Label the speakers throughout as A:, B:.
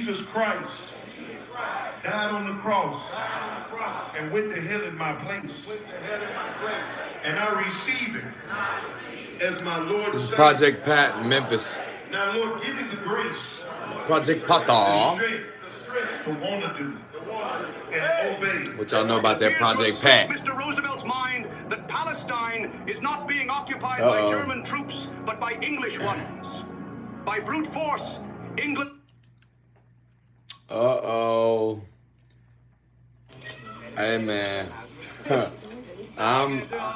A: Jesus Christ died on the cross and went to hell in my place. And I receive him as my Lord.
B: This is Project Pat in Memphis.
A: Now, Lord, give me the grace,
B: Project
A: the
B: Pata.
A: strength to want to do and obey.
B: What y'all know about that Project Pat?
C: Mr. Roosevelt's mind that Palestine is not being occupied by German troops, but by English ones. By brute force, England.
B: Uh-oh. Hey, man.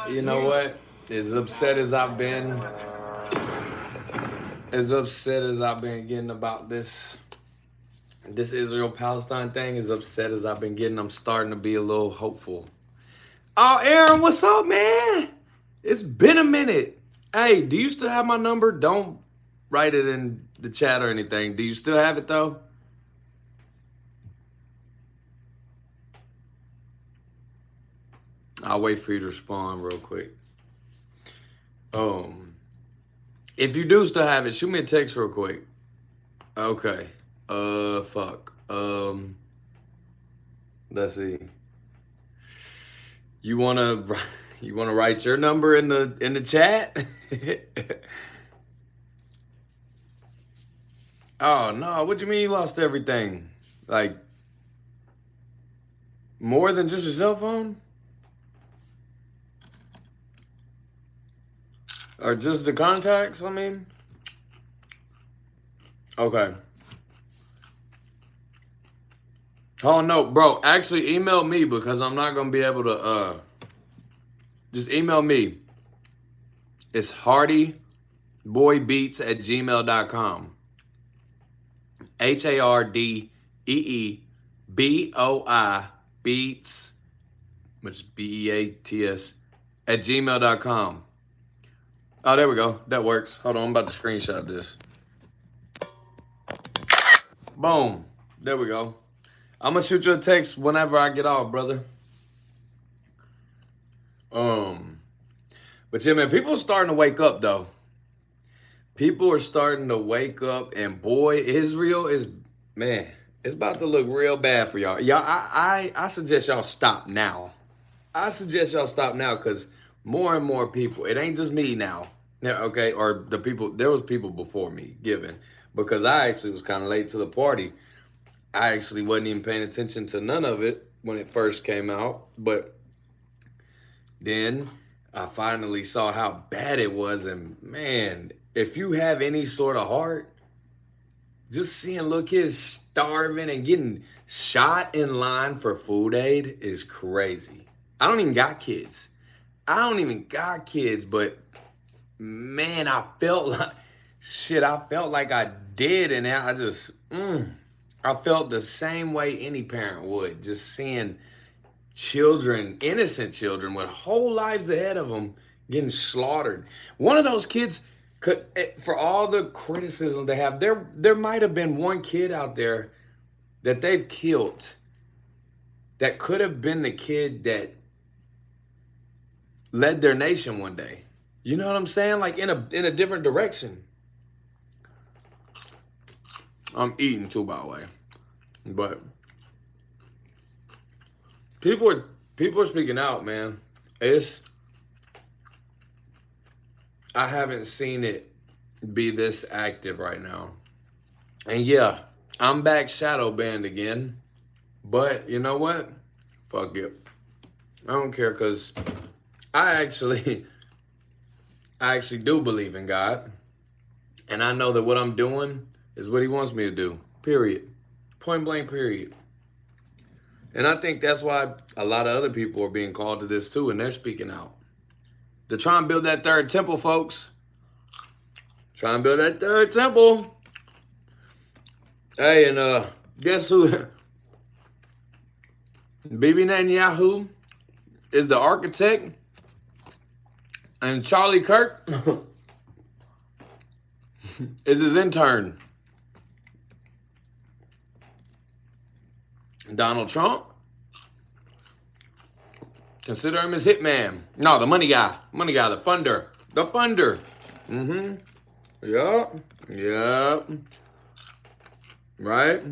B: You know what? As upset as I've been getting about this Israel-Palestine thing, as upset as I've been getting, I'm starting to be a little hopeful. Oh, Aaron, what's up, man? It's been a minute. Hey, do you still have my number? Don't write it in the chat or anything. Do you still have it, though? I'll wait for you to respond real quick. If you do still have it, shoot me a text real quick. Okay. Fuck. Let's see. You wanna write your number in the chat? Oh no, what do you mean you lost everything? Like more than just your cell phone? Or just the contacts, I mean? Okay. Oh, no, bro. Actually, email me because I'm not going to be able to, just email me. It's hardyboybeats@gmail.com. HARDEEBOI beats, which is BEATS, @gmail.com. Oh, there we go. That works. Hold on, I'm about to screenshot this. Boom. There we go. I'm gonna shoot you a text whenever I get off, brother. But yeah, man, people are starting to wake up, though. People are starting to wake up, and boy, Israel is, man, it's about to look real bad for y'all. Y'all, I suggest y'all stop now. I suggest y'all stop now, because more and more people, it ain't just me now, yeah, okay, or the people, there was people before me giving, because I actually was kind of late to the party. I actually wasn't even paying attention to none of it when it first came out, but then I finally saw how bad it was, and man, if you have any sort of heart, just seeing little kids starving and getting shot in line for food aid is crazy. I don't even got kids. But man, I felt like, shit, I felt like I did, and I just, I felt the same way any parent would, just seeing children, innocent children with whole lives ahead of them getting slaughtered. One of those kids could, for all the criticism they have, there might have been one kid out there that they've killed that could have been the kid that led their nation one day. You know what I'm saying? Like in a different direction. I'm eating too, by the way. But people are speaking out, man. I haven't seen it be this active right now. And yeah, I'm back shadow banned again. But you know what? Fuck it. I don't care, because I actually do believe in God. And I know that what I'm doing is what he wants me to do. Period. Point blank, period. And I think that's why a lot of other people are being called to this too, and they're speaking out. They're trying to build that third temple, folks. Trying to build that third temple. Hey, and guess who? Bibi Netanyahu is the architect, and Charlie Kirk is his intern. Donald Trump, consider him his hitman. No, the money guy, the funder. Yup. Right?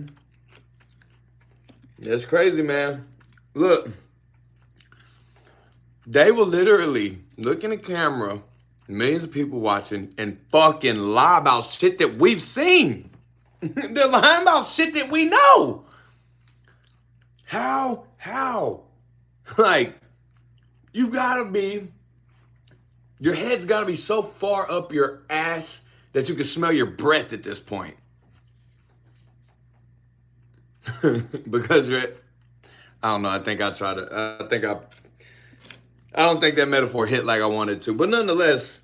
B: That's crazy, man. Look, they will literally look in the camera, millions of people watching, and fucking lie about shit that we've seen. They're lying about shit that we know. How? Like, you've got to be, your head's got to be so far up your ass that you can smell your breath at this point. Because I don't know, I don't think that metaphor hit like I wanted to. But nonetheless,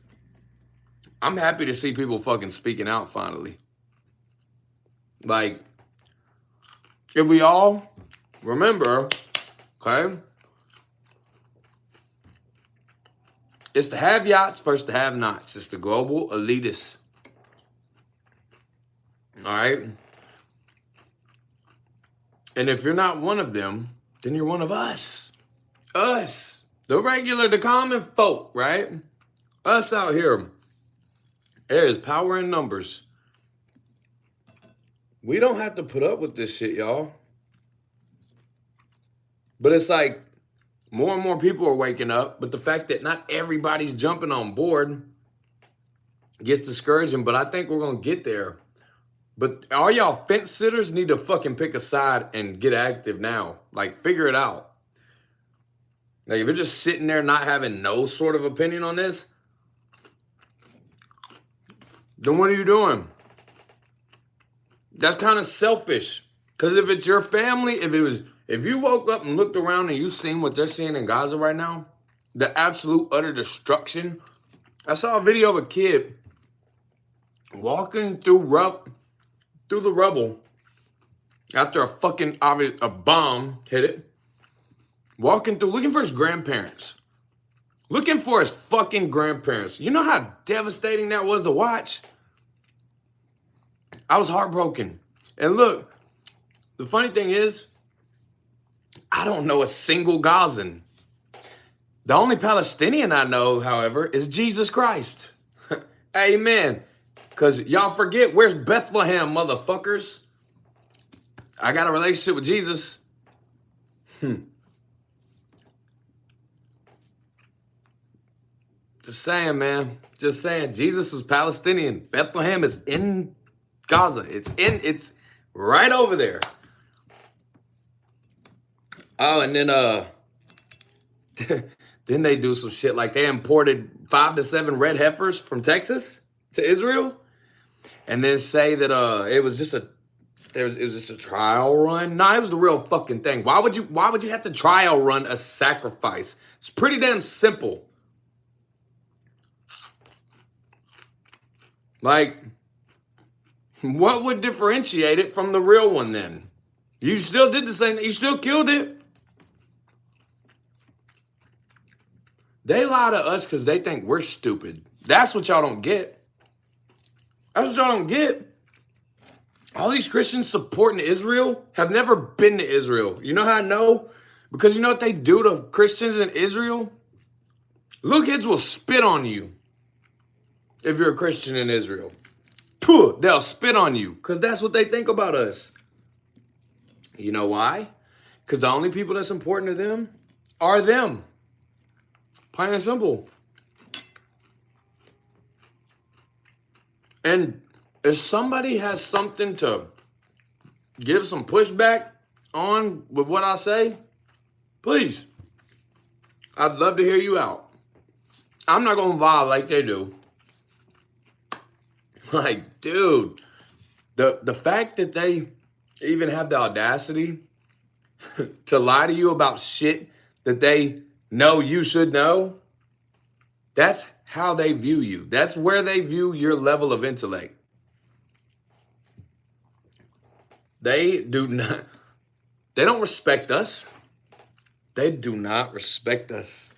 B: I'm happy to see people fucking speaking out finally. Like, if we all remember, okay, it's the have-yachts versus the have-nots. It's the global elitists. All right? And if you're not one of them, then you're one of us. Us. The common folk, right? Us out here. There is power in numbers. We don't have to put up with this shit, y'all. But it's like more and more people are waking up, but the fact that not everybody's jumping on board gets discouraging, but I think we're going to get there. But all y'all fence sitters need to fucking pick a side and get active now. Like, figure it out. Like, if you're just sitting there not having no sort of opinion on this, then what are you doing? That's kind of selfish. Because if it's your family, if you woke up and looked around and you seen what they're seeing in Gaza right now, the absolute utter destruction. I saw a video of a kid walking through the rubble after a bomb hit it. Walking through, looking for his grandparents. Looking for his fucking grandparents. You know how devastating that was to watch? I was heartbroken. And look, the funny thing is, I don't know a single Gazan. The only Palestinian I know, however, is Jesus Christ. Amen. Because y'all forget, where's Bethlehem, motherfuckers? I got a relationship with Jesus. Just saying, man. Just saying. Jesus was Palestinian. Bethlehem is in Gaza. It's right over there. Oh, and then then they do some shit like they imported 5 to 7 red heifers from Texas to Israel, and then say that it was just a trial run. No, it was the real fucking thing. Why would you have to trial run a sacrifice? It's pretty damn simple. Like, what would differentiate it from the real one then? You still did the same. You still killed it. They lie to us because they think we're stupid. That's what y'all don't get. That's what y'all don't get. All these Christians supporting Israel have never been to Israel. You know how I know? Because you know what they do to Christians in Israel? Little kids will spit on you if you're a Christian in Israel. They'll spit on you because that's what they think about us. You know why? Because the only people that's important to them are them. Plain and simple. And if somebody has something to give some pushback on with what I say, please. I'd love to hear you out. I'm not going to vibe like they do. Like, dude, the fact that they even have the audacity to lie to you about shit that they know you should know, that's how they view you. That's where they view your level of intellect. They don't respect us. They do not respect us.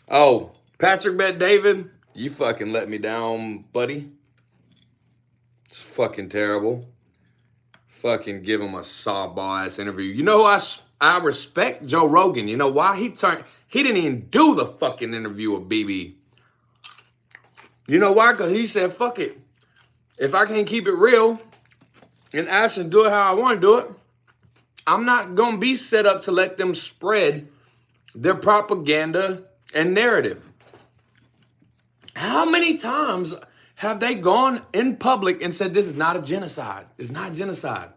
B: Oh, Patrick Bet David, you fucking let me down, buddy. It's fucking terrible. Fucking give him a sawball ass interview. You know who I respect? Joe Rogan. You know why? He didn't even do the fucking interview with BB. You know why? Because he said, fuck it. If I can't keep it real and ask and do it how I want to do it, I'm not going to be set up to let them spread their propaganda and narrative. How many times have they gone in public and said this is not a genocide? It's not genocide.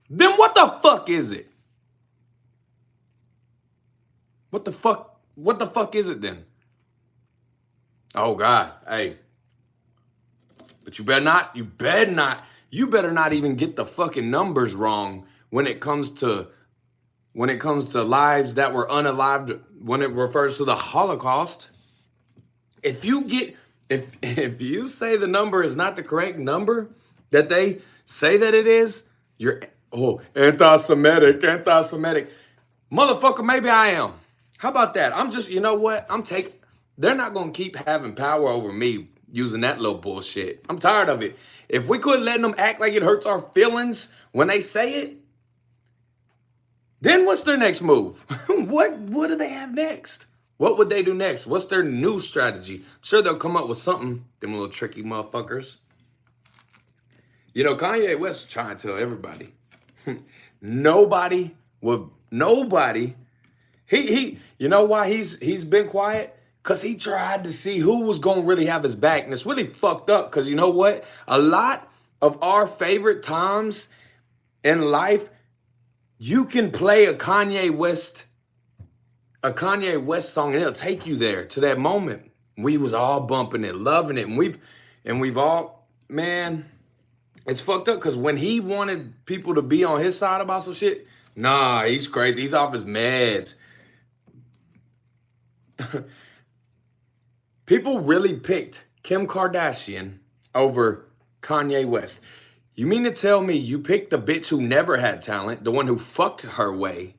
B: Then what the fuck is it? What the fuck is it then? Oh God, hey. But you better not even get the fucking numbers wrong when it comes to lives that were unalived when it refers to the Holocaust. If you say the number is not the correct number that they say that it is, you're anti-Semitic. Motherfucker, maybe I am. How about that? I'm just, you know what? They're not gonna keep having power over me using that little bullshit. I'm tired of it. If we quit letting them act like it hurts our feelings when they say it, then what's their next move? What do they have next? What would they do next? What's their new strategy? I'm sure they'll come up with something, them little tricky motherfuckers. You know, Kanye West was trying to tell everybody. Nobody. He you know why he's been quiet? Because he tried to see who was going to really have his back. And it's really fucked up because you know what? A lot of our favorite times in life, you can play a Kanye West song and it'll take you there to that moment. We was all bumping it, loving it. And we've all, man, it's fucked up because when he wanted people to be on his side about some shit, nah, he's crazy. He's off his meds. People really picked Kim Kardashian over Kanye West. You mean to tell me you picked the bitch who never had talent, the one who fucked her way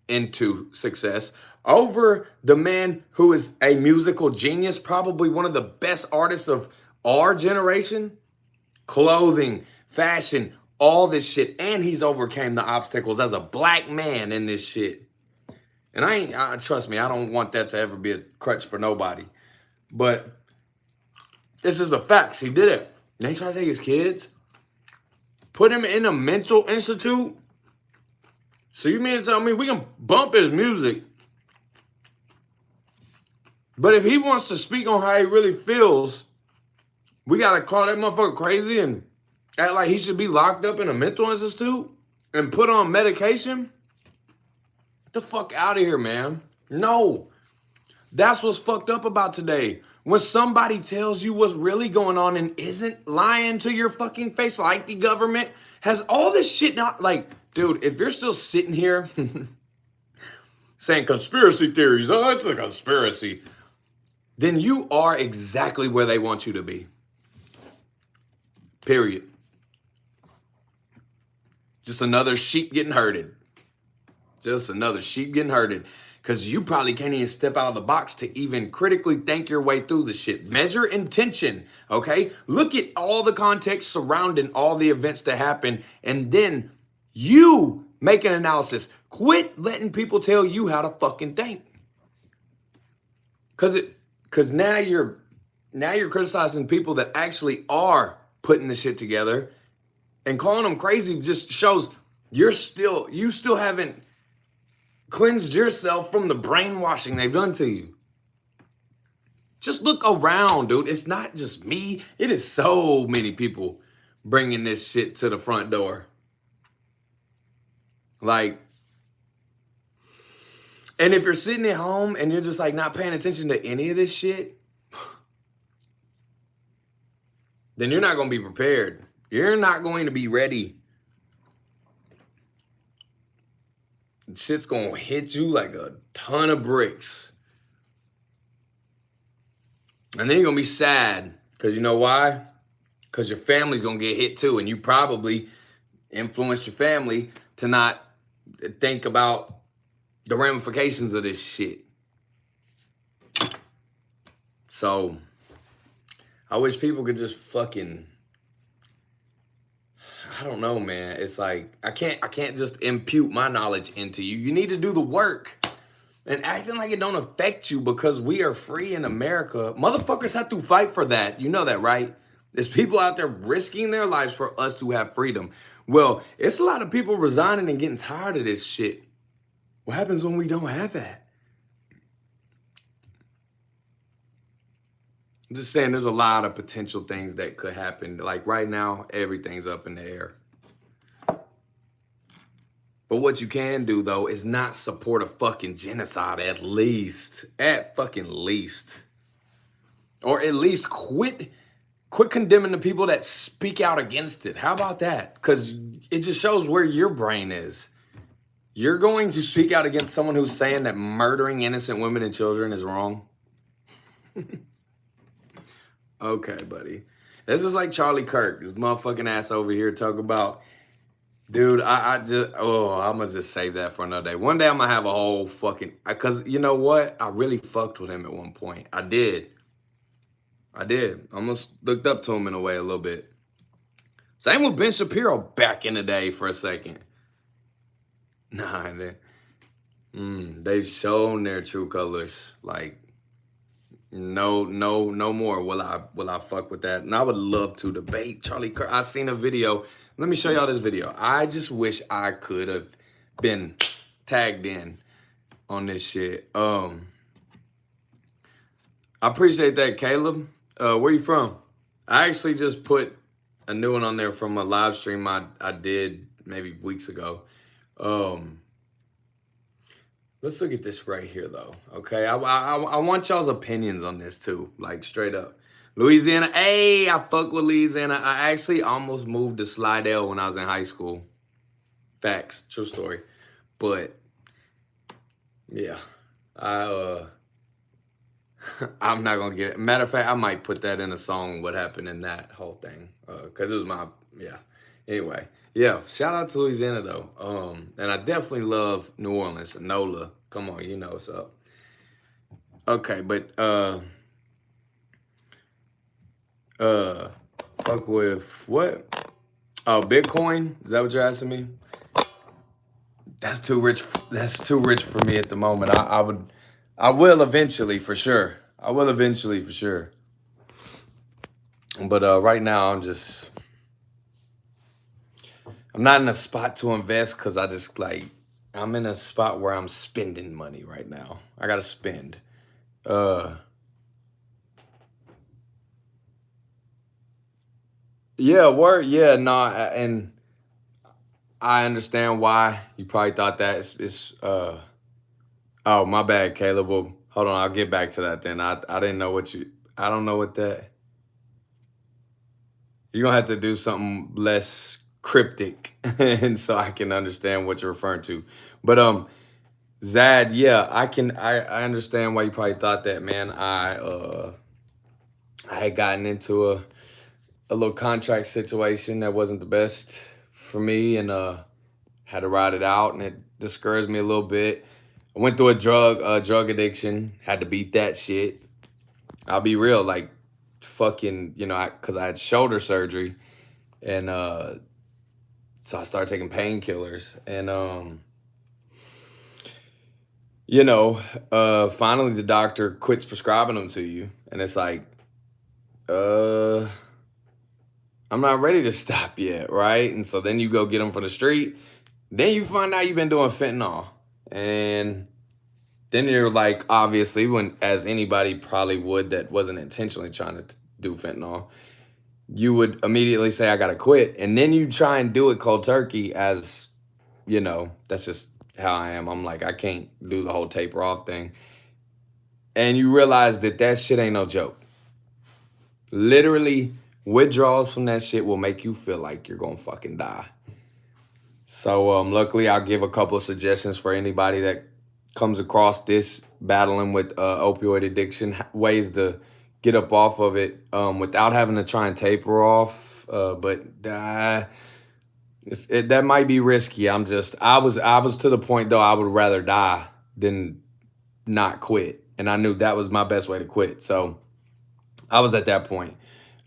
B: into success, over the man who is a musical genius, probably one of the best artists of our generation? Clothing, fashion, all this shit. And he's overcame the obstacles as a black man in this shit. And trust me, I don't want that to ever be a crutch for nobody. But this is the facts. He did it. And they tried to take his kids, put him in a mental institute. So you mean to tell me we can bump his music, but if he wants to speak on how he really feels, we got to call that motherfucker crazy and act like he should be locked up in a mental institute and put on medication? Get the fuck out of here, man. No. That's what's fucked up about today. When somebody tells you what's really going on and isn't lying to your fucking face like the government has all this shit not like, dude, if you're still sitting here saying conspiracy theories, oh, it's a conspiracy, then you are exactly where they want you to be. Period. Just another sheep getting herded. Just another sheep getting herded. Because you probably can't even step out of the box to even critically think your way through the shit. Measure intention, okay? Look at all the context surrounding all the events that happen, and then you make an analysis. Quit letting people tell you how to fucking think. Because now you're criticizing people that actually are putting the shit together, and calling them crazy just shows you still haven't cleansed yourself from the brainwashing they've done to you. Just look around, dude. It's not just me. It is so many people bringing this shit to the front door. Like, and if you're sitting at home and you're just like not paying attention to any of this shit, then you're not going to be prepared. You're not going to be ready. Shit's gonna hit you like a ton of bricks. And then you're gonna be sad. Because you know why? Because your family's gonna get hit too. And you probably influenced your family to not think about the ramifications of this shit. So, I wish people could just fucking... I don't know, man. It's like, I can't just impute my knowledge into you. You need to do the work. And acting like it don't affect you because we are free in America. Motherfuckers have to fight for that. You know that, right? There's people out there risking their lives for us to have freedom. Well, it's a lot of people resigning and getting tired of this shit. What happens when we don't have that? I'm just saying there's a lot of potential things that could happen. Like right now, everything's up in the air. But what you can do, though, is not support a fucking genocide, at least. At fucking least. Or at least quit condemning the people that speak out against it. How about that? Because it just shows where your brain is. You're going to speak out against someone who's saying that murdering innocent women and children is wrong? Okay, buddy. This is like Charlie Kirk, this motherfucking ass over here talking about, dude, I must just save that for another day. One day I'm going to have a whole fucking, because you know what? I really fucked with him at one point. I did. Almost looked up to him in a way a little bit. Same with Ben Shapiro back in the day for a second. Nah, they've shown their true colors. Like, no more will I fuck with that. And I would love to debate Charlie Kirk. I seen a video. Let me show y'all this video. I just wish I could have been tagged in on this shit. I appreciate that, Caleb. Where you from? I actually just put a new one on there from a live stream I did maybe weeks ago. Let's look at this right here, though. Okay, I want y'all's opinions on this too, like straight up. Louisiana, hey, I fuck with Louisiana. I actually almost moved to Slidell when I was in high school. Facts, true story. But yeah, I'm not gonna get it. Matter of fact, I might put that in a song, what happened in that whole thing. Cause it was anyway. Yeah, shout out to Louisiana though. And I definitely love New Orleans, NOLA. Come on, you know what's up. Okay, but fuck with what? Oh, Bitcoin? Is that what you're asking me? That's too rich. That's too rich for me at the moment. I will eventually for sure. But right now I'm not in a spot to invest because I'm in a spot where I'm spending money right now. I gotta spend. Yeah, word. Yeah, nah, and I understand why you probably thought that. Oh, my bad, Caleb. Well, hold on, I'll get back to that then. I didn't know I don't know what that. You're gonna have to do something less cryptic and so I can understand what you're referring to. But Zad, yeah, I understand why you probably thought that, man. I had gotten into a little contract situation that wasn't the best for me, and had to ride it out, and it discouraged me a little bit. I went through a drug addiction, had to beat that shit. I'll be real, like fucking, because I had shoulder surgery, and so I started taking painkillers, and finally the doctor quits prescribing them to you, and it's like, I'm not ready to stop yet, right? And so then you go get them from the street. Then you find out you've been doing fentanyl. And then you're like, obviously, as anybody probably would that wasn't intentionally trying to do fentanyl, you would immediately say, I gotta quit. And then you try and do it cold turkey as, that's just how I am. I'm like, I can't do the whole taper off thing. And you realize that shit ain't no joke. Literally, withdrawals from that shit will make you feel like you're gonna fucking die. So luckily, I'll give a couple of suggestions for anybody that comes across this battling with opioid addiction, ways to get up off of it without having to try and taper off. But that might be risky. I was to the point though, I would rather die than not quit, and I knew that was my best way to quit. So I was at that point.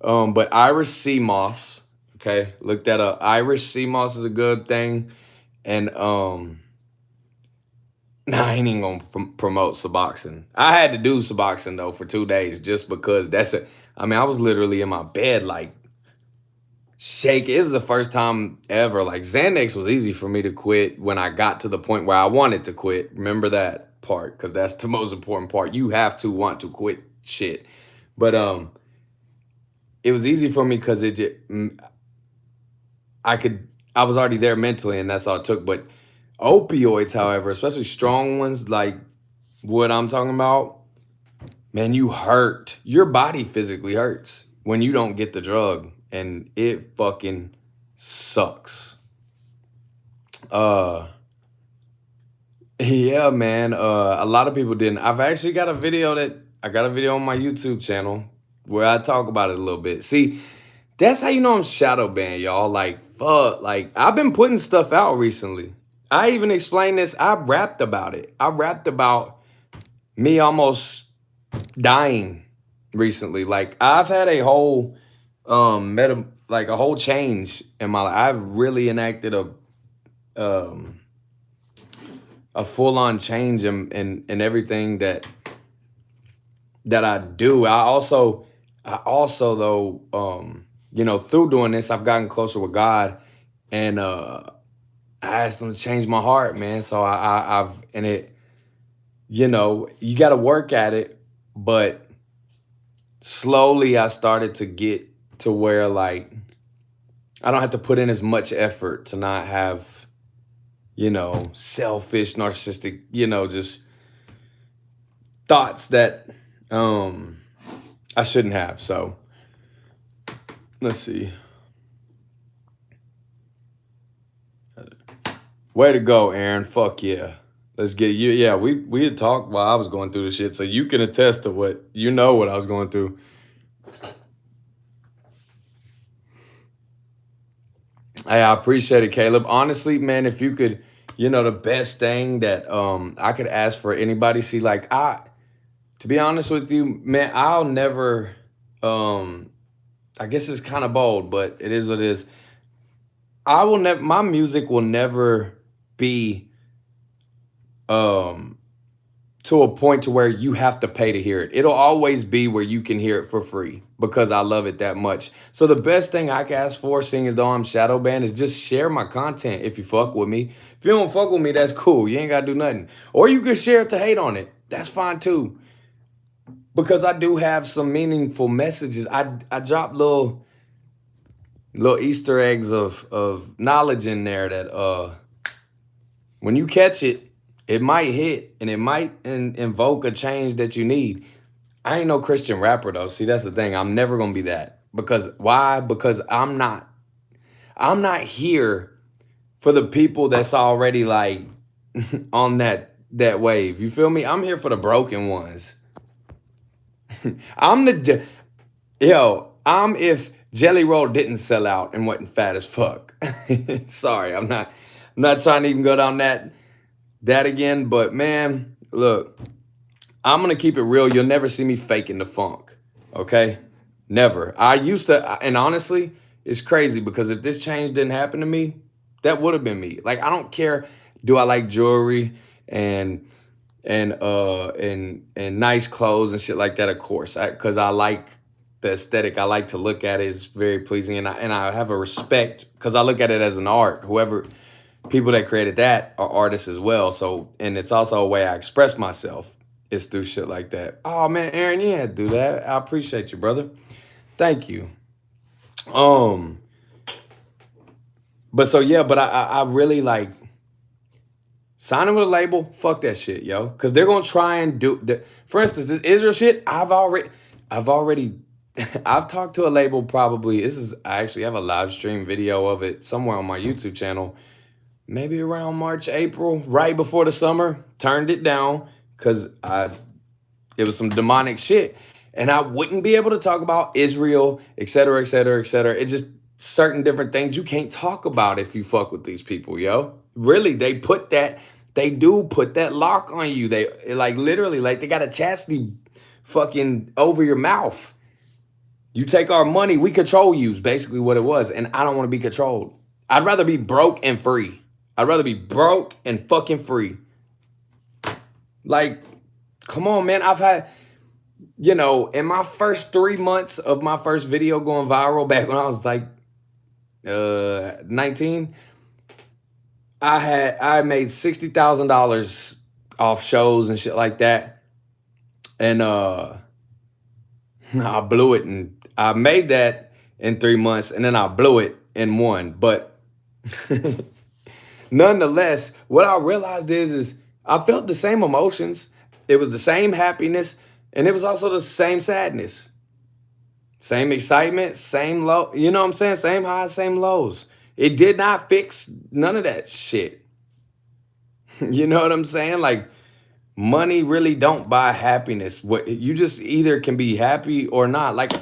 B: But Irish sea moss, okay, look that up. Irish sea moss is a good thing. And I ain't even gonna promote Suboxone. I had to do Suboxone though for 2 days just because I was literally in my bed like shake. It was the first time ever. Like Xanax was easy for me to quit when I got to the point where I wanted to quit. Remember that part, because that's the most important part. You have to want to quit shit. But it was easy for me because I was already there mentally, and that's all it took. But opioids, however, especially strong ones like what I'm talking about, man, you hurt. Your body physically hurts when you don't get the drug, and it fucking sucks. Yeah, man. A lot of people didn't. I've actually got a video on my YouTube channel where I talk about it a little bit. See, that's how you know I'm shadow banned, y'all. Like, fuck. Like, I've been putting stuff out recently. I even explained this. I rapped about it. I rapped about me almost dying recently. Like, I've had a whole a whole change in my life. I've really enacted a full-on change in everything that I do. I also though, through doing this, I've gotten closer with God, and I asked him to change my heart, man. So I've and it, you got to work at it, but slowly I started to get to where, like, I don't have to put in as much effort to not have, selfish, narcissistic, just thoughts that I shouldn't have. So let's see. Way to go, Aaron. Fuck yeah. Let's get you. Yeah, we had talked while I was going through the shit, so you can attest to what I was going through. Hey, I appreciate it, Caleb. Honestly, man, if you could, the best thing that I could ask for anybody, see, like, to be honest with you, man, I'll never, I guess it's kind of bold, but it is what it is. My music will never be to a point to where you have to pay to hear it. It'll always be where you can hear it for free because I love it that much. So the best thing I can ask for, seeing as though I'm shadow banned, is just share my content if you fuck with me. If you don't fuck with me, that's cool. You ain't got to do nothing. Or you could share it to hate on it. That's fine too. Because I do have some meaningful messages. I drop little Easter eggs of knowledge in there that when you catch it, it might hit, and it might invoke a change that you need. I ain't no Christian rapper though. See, that's the thing. I'm never gonna be that. Because why? Because I'm not here for the people that's already like on that wave. You feel me? I'm here for the broken ones. I'm if Jelly Roll didn't sell out and wasn't fat as fuck. Sorry, I'm not trying to even go down that again, but man, look, I'm gonna keep it real. You'll never see me faking the funk, okay? Never. I used to, and honestly, it's crazy because if this change didn't happen to me, that would have been me. Like, I don't care. Do I like jewelry and nice clothes and shit like that? Of course, because I like the aesthetic. I like to look at it. It's very pleasing, and I have a respect because I look at it as an art. People that created that are artists as well. So, and it's also a way I express myself is through shit like that. Oh man, Aaron, you had to do that. I appreciate you, brother. Thank you. But so yeah, but I really like signing with a label. Fuck that shit, yo. Cause they're gonna try and do that. For instance, this Israel shit, I've talked to a label probably. I actually have a live stream video of it somewhere on my YouTube channel. Maybe around March, April, right before the summer. Turned it down because it was some demonic shit. And I wouldn't be able to talk about Israel, et cetera, et cetera, et cetera. It's just certain different things you can't talk about if you fuck with these people, yo. Really, they do put that lock on you. They like literally, like they got a chastity fucking over your mouth. You take our money, we control you is basically what it was. And I don't want to be controlled. I'd rather be broke and free. I'd rather be broke and fucking free. Like, come on, man. I've had, in my first 3 months of my first video going viral back when I was like 19, I made $60,000 off shows and shit like that. And I blew it, and I made that in 3 months, and then I blew it in 1. But nonetheless, what I realized is I felt the same emotions. It was the same happiness, and it was also the same sadness. Same excitement, same low, you know what I'm saying? Same highs, same lows. It did not fix none of that shit. You know what I'm saying? Like, money really don't buy happiness. What you just either can be happy or not. Like,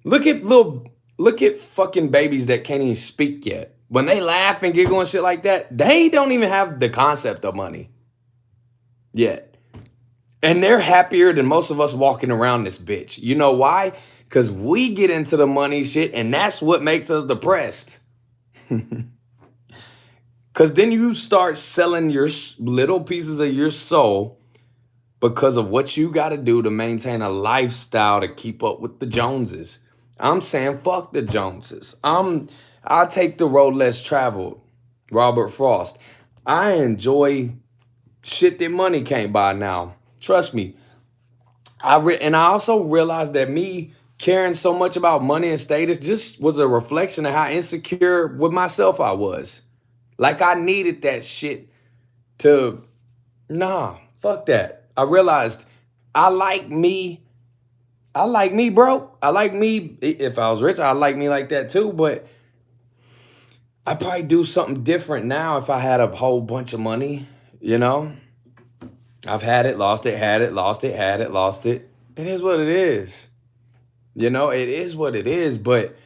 B: look at fucking babies that can't even speak yet. When they laugh and giggle and shit like that, they don't even have the concept of money yet. And they're happier than most of us walking around this bitch. You know why? Because we get into the money shit, and that's what makes us depressed. Because then you start selling your little pieces of your soul because of what you got to do to maintain a lifestyle to keep up with the Joneses. I'm saying fuck the Joneses. I'll take the road less traveled. Robert Frost. I enjoy shit that money can't buy now. Trust me. And I also realized that me caring so much about money and status just was a reflection of how insecure with myself I was. Like, I needed that shit to, nah, fuck that. I realized I like me broke. I like me, if I was rich, I like me like that too, but I'd probably do something different now if I had a whole bunch of money, you know? I've had it, lost it, had it, lost it, had it, lost it. It is what it is. You know, it is what it is, but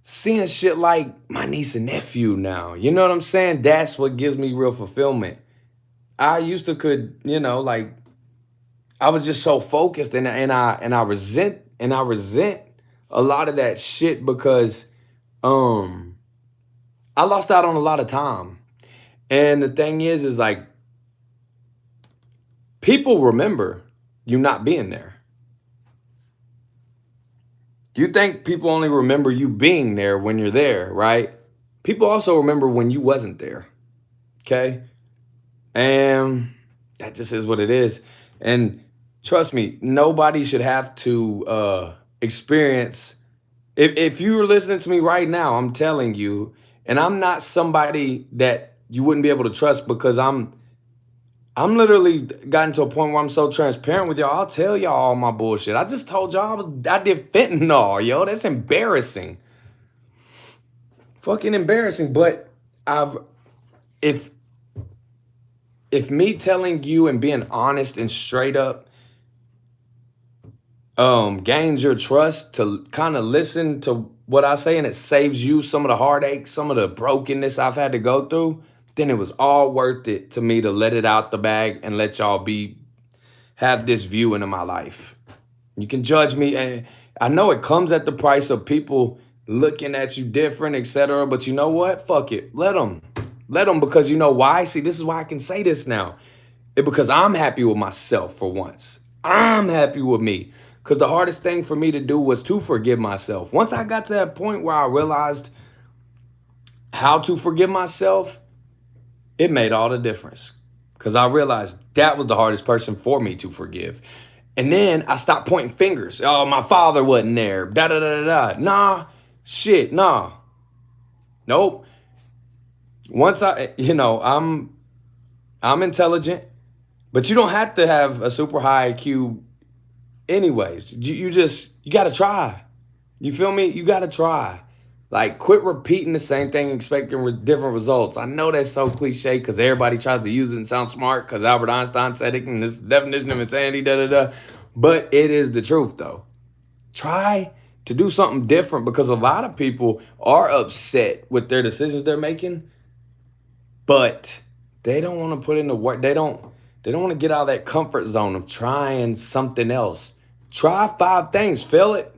B: seeing shit like my niece and nephew now, you know what I'm saying? That's what gives me real fulfillment. I used to like, I was just so focused, and I resent a lot of that shit because I lost out on a lot of time. And the thing is like, people remember you not being there. You think people only remember you being there when you're there, right? People also remember when you wasn't there, okay? And that just is what it is. And trust me, nobody should have to experience. If you were listening to me right now, I'm telling you, and I'm not somebody that you wouldn't be able to trust, because I'm literally gotten to a point where I'm so transparent with y'all. I'll tell y'all all my bullshit. I just told y'all I did fentanyl, yo. That's embarrassing. Fucking embarrassing. But if me telling you and being honest and straight up gains your trust to kind of listen to what I say, and it saves you some of the heartache, some of the brokenness I've had to go through, then it was all worth it to me to let it out the bag and let y'all have this view into my life. You can judge me, and I know it comes at the price of people looking at you different, etc. But you know what? Fuck it. Let them, because you know why? See, this is why I can say this now. Because I'm happy with myself for once. I'm happy with me. Because the hardest thing for me to do was to forgive myself. Once I got to that point where I realized how to forgive myself, it made all the difference, because I realized that was the hardest person for me to forgive. And then I stopped pointing fingers. Oh, my father wasn't there. Da da da da da. Nah, shit, nah. Nope. Once I'm intelligent, but you don't have to have a super high IQ anyways. You got to try. You feel me? You got to try. Like, quit repeating the same thing, expecting different results. I know that's so cliche because everybody tries to use it and sound smart because Albert Einstein said it and this definition of insanity, da da da. But it is the truth, though. Try to do something different, because a lot of people are upset with their decisions they're making, but they don't want to put in the work. They don't want to get out of that comfort zone of trying something else. Try 5 things, fail at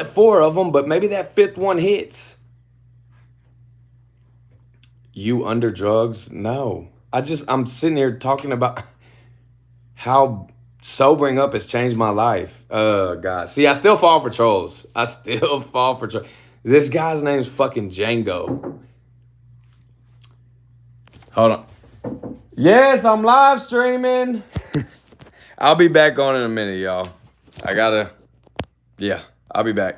B: 4 of them, but maybe that 5th one hits. You under drugs? No. I'm sitting here talking about how sobering up has changed my life. God. See, I still fall for trolls. This guy's name's fucking Django. Hold on. Yes, I'm live streaming. I'll be back on in a minute, y'all. Yeah, I'll be back.